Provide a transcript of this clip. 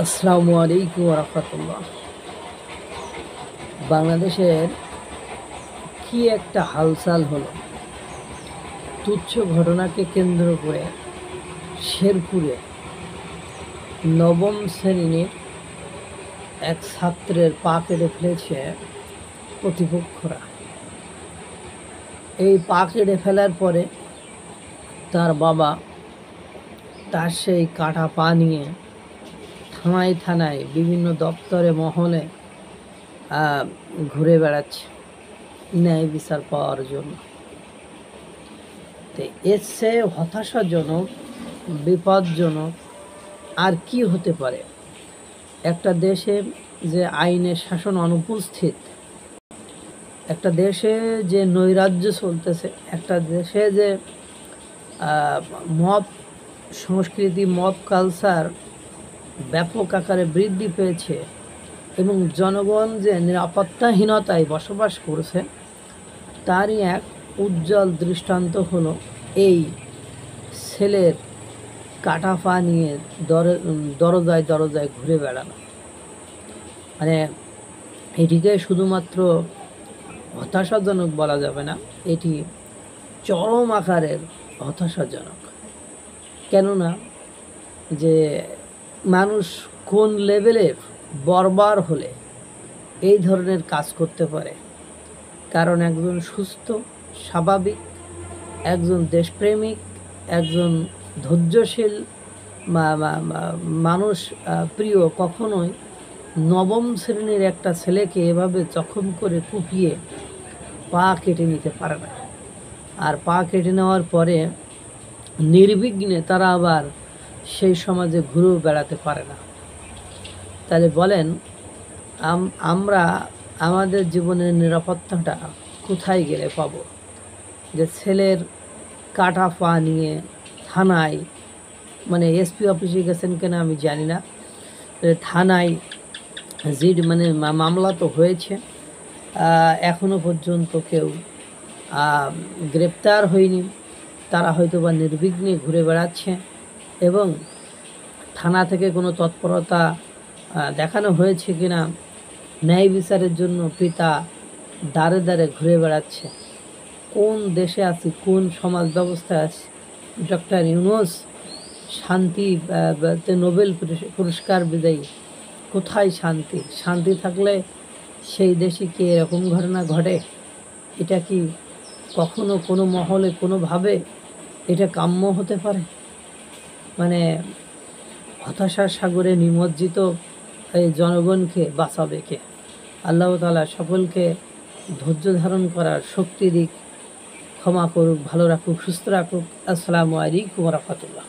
আসসালামু আলাইকুম রাহমাতুল্লাহ। বাংলাদেশের কি একটা হালচাল হলো! তুচ্ছ ঘটনাকে কেন্দ্র করে শেরপুরে নবম শ্রেণীর এক ছাত্রের পা কেটে ফেলেছে প্রতিপক্ষরা। এই পা কেটে ফেলার পরে তার বাবা তার সেই কাটা পা নিয়ে থানায় থানায় বিভিন্ন দপ্তরে মহলে ঘুরে বেড়াচ্ছে ন্যায় বিচার পাওয়ার জন্য। তো এর চেয়ে হতাশাজনক, বিপদজনক আর কি হতে পারে? একটা দেশে যে আইনের শাসন অনুপস্থিত, একটা দেশে যে নৈরাজ্য চলতেছে, একটা দেশে যে মব সংস্কৃতি, মব কালচার ব্যাপক আকারে বৃদ্ধি পেয়েছে এবং জনগণ যে নিরাপত্তাহীনতায় বসবাস করছে, তারই এক উজ্জ্বল দৃষ্টান্ত হলো এই ছেলের কাটা পা নিয়ে দরজায় দরজায় ঘুরে বেড়ানো। মানে এটিকে শুধুমাত্র হতাশাজনক বলা যাবে না, এটি চরম আকারের হতাশাজনক। কেননা যে মানুষ কোন লেভেলের বর্বর হলে এই ধরনের কাজ করতে পারে? কারণ একজন সুস্থ, স্বাভাবিক, একজন দেশপ্রেমিক, একজন ধৈর্যশীল মানুষ প্রিয় কখনোই নবম শ্রেণীর একটা ছেলেকে এভাবে জখম করে কুপিয়ে পা কেটে নিতে পারে না। আর পা কেটে নেওয়ার পরে নির্বিঘ্নে তারা আবার সেই সমাজে ঘুরেও বেড়াতে পারে না। তাহলে বলেন, আমরা আমাদের জীবনের নিরাপত্তাটা কোথায় গেলে পাব? যে ছেলের কাটা পা নিয়ে থানায়, মানে এসপি অফিসে গেছেন কিনা আমি জানি না, থানায় মামলা তো হয়েছে, এখনো পর্যন্ত কেউ গ্রেপ্তার হয়নি। তারা হয়তো বা নির্বিঘ্নে ঘুরে বেড়াচ্ছে এবং থানা থেকে কোনো তৎপরতা দেখানো হয়েছে কিনা ন্যায় বিচারের জন্য পিতা দাঁড়ে দাঁড়ে ঘুরে বেড়াচ্ছে। কোন দেশে আছি, কোন সমাজ ব্যবস্থায় আছি? ডক্টর ইউনূস শান্তিতে নোবেল পুরস্কার বিজয়ী, কোথায় শান্তি? শান্তি থাকলে সেই দেশে কি এরকম ঘটনা ঘটে? এটা কি কখনো কোনো মহলে কোনোভাবে এটা কাম্য হতে পারে? মানে হতাশার সাগরে নিমজ্জিত এই জনগণকে বাঁচাবে কে? আল্লাহ তাআলা সকলকে ধৈর্য ধারণ করার শক্তি দিক, ক্ষমা করুক, ভালো রাখুক, সুস্থ রাখুক। আসসালামু আলাইকুম রাহমাতুল্লাহ।